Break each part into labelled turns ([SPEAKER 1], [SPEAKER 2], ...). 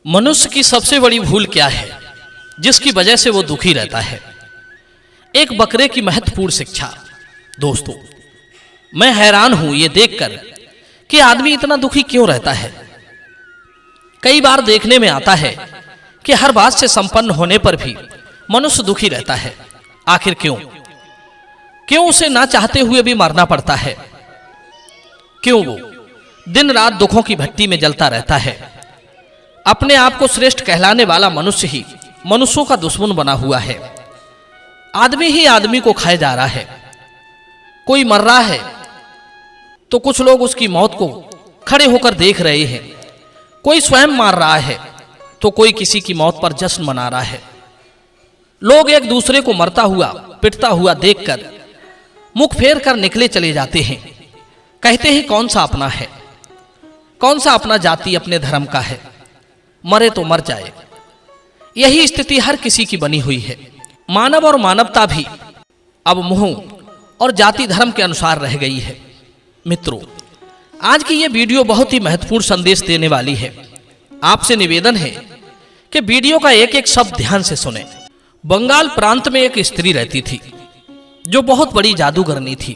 [SPEAKER 1] मनुष्य की सबसे बड़ी भूल क्या है जिसकी वजह से वो दुखी रहता है? एक बकरे की महत्वपूर्ण शिक्षा। दोस्तों, मैं हैरान हूं ये देखकर कि आदमी इतना दुखी क्यों रहता है। कई बार देखने में आता है कि हर बात से संपन्न होने पर भी मनुष्य दुखी रहता है। आखिर क्यों? क्यों उसे ना चाहते हुए भी मरना पड़ता है? क्यों वो दिन रात दुखों की भट्टी में जलता रहता है? अपने आप को श्रेष्ठ कहलाने वाला मनुष्य ही मनुष्यों का दुश्मन बना हुआ है। आदमी ही आदमी को खाए जा रहा है। कोई मर रहा है तो कुछ लोग उसकी मौत को खड़े होकर देख रहे हैं। कोई स्वयं मार रहा है तो कोई किसी की मौत पर जश्न मना रहा है। लोग एक दूसरे को मरता हुआ पिटता हुआ देखकर मुख फेर कर निकले चले जाते हैं। कहते हैं कौन सा अपना है, कौन सा अपना जाति अपने धर्म का है, मरे तो मर जाए। यही स्थिति हर किसी की बनी हुई है। मानव और मानवता भी अब मोह और जाति धर्म के अनुसार रह गई है। मित्रों, आज की यह वीडियो बहुत ही महत्वपूर्ण संदेश देने वाली है। आपसे निवेदन है कि वीडियो का एक एक शब्द ध्यान से सुने। बंगाल प्रांत में एक स्त्री रहती थी जो बहुत बड़ी जादूगरनी थी।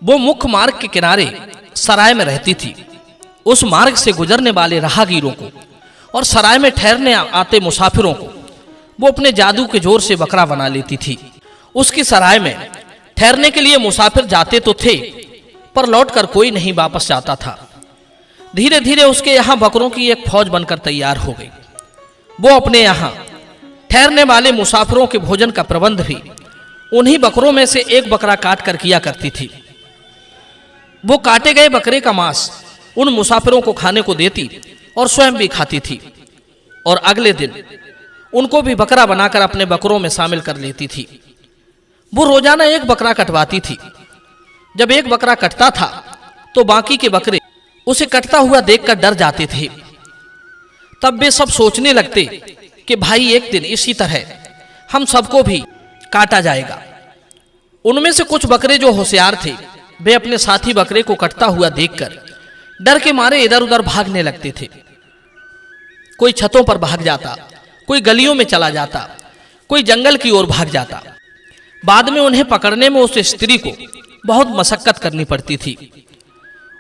[SPEAKER 1] वो मुख्य मार्ग के किनारे सराय में रहती थी। उस मार्ग से गुजरने वाले राहगीरों को और सराय में ठहरने आते मुसाफिरों को वो अपने जादू के जोर से बकरा बना लेती थी। उसकी सराय में ठहरने के लिए मुसाफिर जाते तो थे, पर लौटकर कोई नहीं वापस जाता था। धीरे धीरे उसके यहाँ बकरों की एक फौज बनकर तैयार हो गई। वो अपने यहाँ ठहरने वाले मुसाफिरों के भोजन का प्रबंध भी उन्हीं बकरों में से एक बकरा काट कर किया करती थी। वो काटे गए बकरे का मांस उन मुसाफिरों को खाने को देती और स्वयं भी खाती थी, और अगले दिन उनको भी बकरा बनाकर अपने बकरों में शामिल कर लेती थी। वो रोजाना एक बकरा कटवाती थी। जब एक बकरा कटता था तो बाकी के बकरे उसे कटता हुआ देखकर डर जाते थे। तब वे सब सोचने लगते कि भाई एक दिन इसी तरह हम सबको भी काटा जाएगा। उनमें से कुछ बकरे जो होशियार थे वे अपने साथी बकरे को कटता हुआ देखकर डर के मारे इधर उधर भागने लगते थे। कोई छतों पर भाग जाता, कोई गलियों में चला जाता, कोई जंगल की ओर भाग जाता। बाद में उन्हें पकड़ने में उस स्त्री को बहुत मशक्कत करनी पड़ती थी।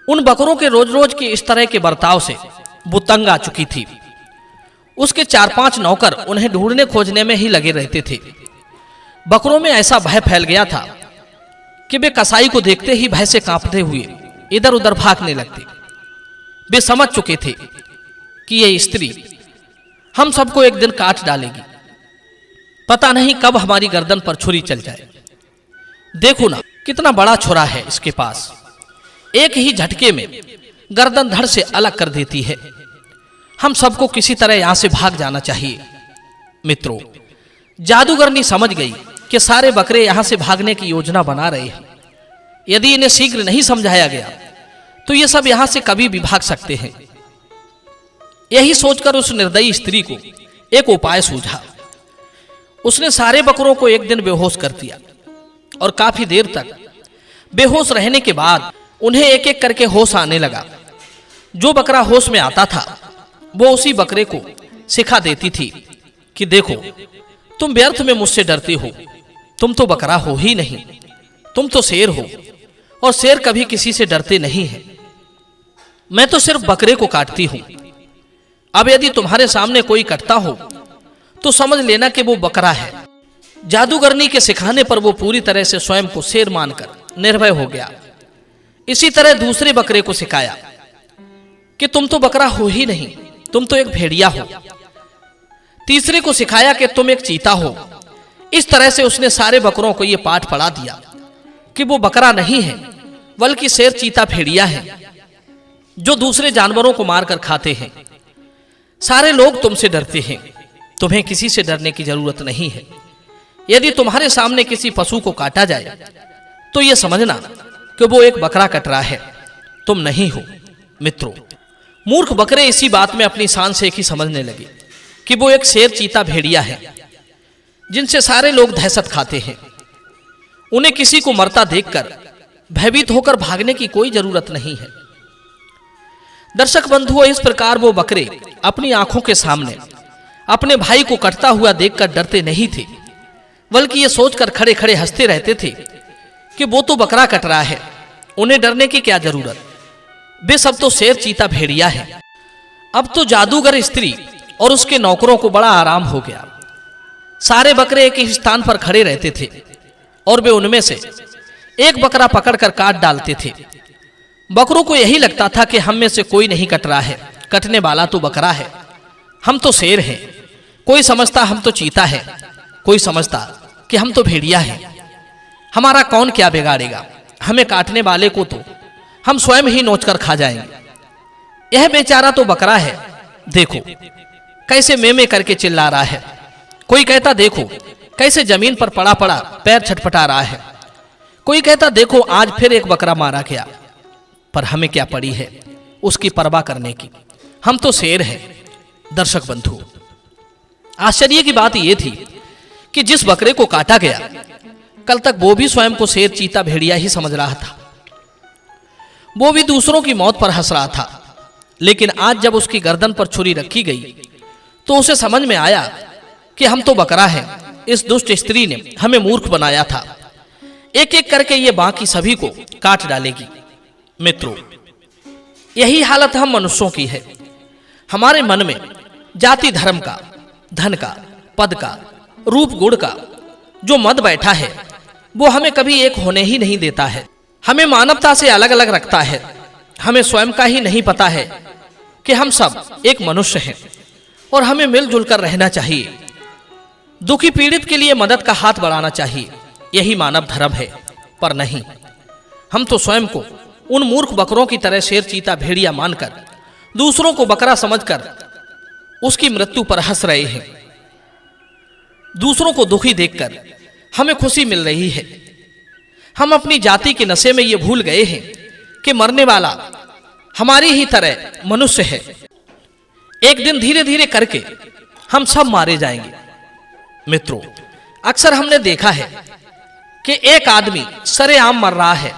[SPEAKER 1] उन बकरों के रोज रोज के इस तरह के बर्ताव से वो तंग आ चुकी थी। उसके 4-5 नौकर उन्हें ढूंढने खोजने में ही लगे रहते थे। बकरों में ऐसा भय फैल गया था कि वे कसाई को देखते ही भय से कांपते हुए इधर उधर भागने लगते। वे समझ चुके थे कि यह स्त्री हम सबको एक दिन काट डालेगी। पता नहीं कब हमारी गर्दन पर छुरी चल जाए। देखो ना कितना बड़ा छुरा है इसके पास, एक ही झटके में गर्दन धड़ से अलग कर देती है। हम सबको किसी तरह यहां से भाग जाना चाहिए। मित्रों, जादूगरनी समझ गई कि सारे बकरे यहां से भागने की योजना बना रहे हैं। यदि इन्हें शीघ्र नहीं समझाया गया तो ये सब यहां से कभी भी भाग सकते हैं। यही सोचकर उस निर्दयी स्त्री को एक उपाय सूझा। उसने सारे बकरों को एक दिन बेहोश कर दिया और काफी देर तक बेहोश रहने के बाद उन्हें एक एक करके होश आने लगा। जो बकरा होश में आता था वो उसी बकरे को सिखा देती थी कि देखो, तुम व्यर्थ में मुझसे डरते हो। तुम तो बकरा हो ही नहीं, तुम तो शेर हो, और शेर कभी किसी से डरते नहीं है। मैं तो सिर्फ बकरे को काटती हूं। अब यदि तुम्हारे सामने कोई कटता हो तो समझ लेना कि वो बकरा है। जादूगरनी के सिखाने पर वो पूरी तरह से स्वयं को शेर मानकर निर्भय हो गया। इसी तरह दूसरे बकरे को सिखाया कि तुम तो बकरा हो ही नहीं, तुम तो एक भेड़िया हो। तीसरे को सिखाया कि तुम एक चीता हो। इस तरह से उसने सारे बकरों को यह पाठ पढ़ा दिया कि वो बकरा नहीं है बल्कि शेर, चीता, भेड़िया है जो दूसरे जानवरों को मारकर खाते हैं। सारे लोग तुमसे डरते हैं, तुम्हें किसी से डरने की जरूरत नहीं है। यदि तुम्हारे सामने किसी पशु को काटा जाए तो यह समझना कि वो एक बकरा कट रहा है, तुम नहीं हो। मित्रों, मूर्ख बकरे इसी बात में अपनी शान से एक ही समझने लगे कि वो एक शेर, चीता, भेड़िया है जिनसे सारे लोग दहशत खाते हैं। उन्हें किसी को मरता देखकर भयभीत होकर भागने की कोई जरूरत नहीं है। दर्शक बंधुओं, इस प्रकार वो बकरे अपनी आंखों के सामने अपने भाई को कटता हुआ देखकर डरते नहीं थे, बल्कि ये सोचकर खड़े खड़े हंसते रहते थे कि वो तो बकरा कट रहा है, उन्हें डरने की क्या जरूरत, वे सब तो शेर चीता भेड़िया है। अब तो जादूगर स्त्री और उसके नौकरों को बड़ा आराम हो गया। सारे बकरे एक ही स्थान पर खड़े रहते थे और वे उनमें से एक बकरा पकड़कर काट डालते थे। बकरों को यही लगता था कि हम में से कोई नहीं कट रहा है, कटने वाला तो बकरा है, हम तो शेर हैं। कोई समझता हम तो चीता है, कोई समझता कि हम तो भेड़िया हैं। हमारा कौन क्या बिगाड़ेगा, हमें काटने वाले को तो हम स्वयं ही नोचकर खा जाएंगे। यह बेचारा तो बकरा है, देखो कैसे में करके चिल्ला रहा है। कोई कहता देखो कैसे जमीन पर पड़ा पड़ा पैर छटपटा रहा है। कोई कहता देखो आज फिर एक बकरा मारा गया। पर हमें क्या पड़ी है उसकी परवाह करने की, हम तो शेर हैं। दर्शक बंधु, आश्चर्य की बात यह थी कि जिस बकरे को काटा गया कल तक वो भी स्वयं को शेर चीता भेड़िया ही समझ रहा था। वो भी दूसरों की मौत पर हंस रहा था, लेकिन आज जब उसकी गर्दन पर छुरी रखी गई तो उसे समझ में आया कि हम तो बकरा हैं। इस दुष्ट स्त्री ने हमें मूर्ख बनाया था, एक एक करके ये बाकी सभी को काट डालेगी। मित्रों, यही हालत हम मनुष्यों की है। हमारे मन में जाति धर्म का, धन का, पद का, रूप गुण का जो मद बैठा है वो हमें कभी एक होने ही नहीं देता है। हमें मानवता से अलग अलग रखता है। हमें स्वयं का ही नहीं पता है कि हम सब एक मनुष्य हैं और हमें मिलजुल कर रहना चाहिए। दुखी पीड़ित के लिए मदद का हाथ बढ़ाना चाहिए, यही मानव धर्म है। पर नहीं, हम तो स्वयं को उन मूर्ख बकरों की तरह शेर चीता भेड़िया मानकर दूसरों को बकरा समझकर उसकी मृत्यु पर हंस रहे हैं। दूसरों को दुखी देखकर हमें खुशी मिल रही है। हम अपनी जाति के नशे में ये भूल गए हैं कि मरने वाला हमारी ही तरह मनुष्य है। एक दिन धीरे धीरे करके हम सब मारे जाएंगे। मित्रों, अक्सर हमने देखा है कि एक आदमी सरेआम मर रहा है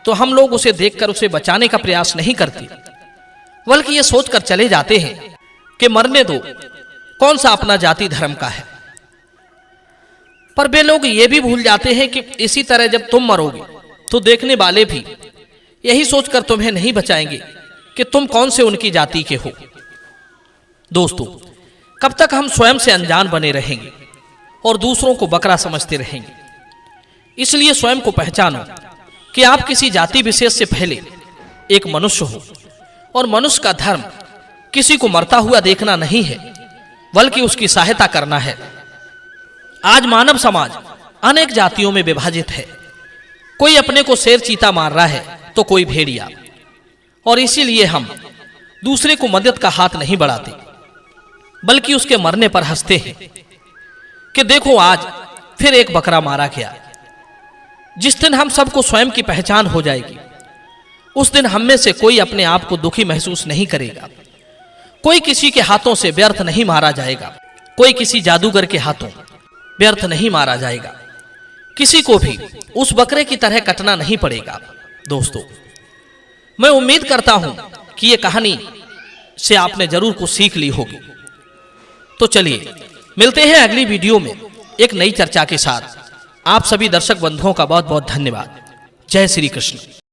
[SPEAKER 1] तो हम लोग उसे देखकर उसे बचाने का प्रयास नहीं करते, बल्कि ये सोचकर चले जाते हैं कि मरने दो, कौन सा अपना जाति धर्म का है। पर वे लोग ये भी भूल जाते हैं कि इसी तरह जब तुम मरोगे तो देखने वाले भी यही सोचकर तुम्हें नहीं बचाएंगे कि तुम कौन से उनकी जाति के हो। दोस्तों, कब तक हम स्वयं से अनजान बने रहेंगे और दूसरों को बकरा समझते रहेंगे? इसलिए स्वयं को पहचानो कि आप किसी जाति विशेष से पहले एक मनुष्य हो और मनुष्य का धर्म किसी को मरता हुआ देखना नहीं है, बल्कि उसकी सहायता करना है। आज मानव समाज अनेक जातियों में विभाजित है। कोई अपने को शेर चीता मार रहा है तो कोई भेड़िया, और इसीलिए हम दूसरे को मदद का हाथ नहीं बढ़ाते, बल्कि उसके मरने पर हंसते हैं कि देखो आज फिर एक बकरा मारा गया। जिस दिन हम सबको स्वयं की पहचान हो जाएगी, उस दिन हम में से कोई अपने आप को दुखी महसूस नहीं करेगा। कोई किसी के हाथों से व्यर्थ नहीं मारा जाएगा, कोई किसी जादूगर के हाथों व्यर्थ नहीं मारा जाएगा। किसी को भी उस बकरे की तरह कटना नहीं पड़ेगा। दोस्तों, मैं उम्मीद करता हूं कि यह कहानी से आपने जरूर कुछ सीख ली होगी। तो चलिए मिलते हैं अगली वीडियो में एक नई चर्चा के साथ। आप सभी दर्शक बंधुओं का बहुत बहुत धन्यवाद। जय श्री कृष्ण।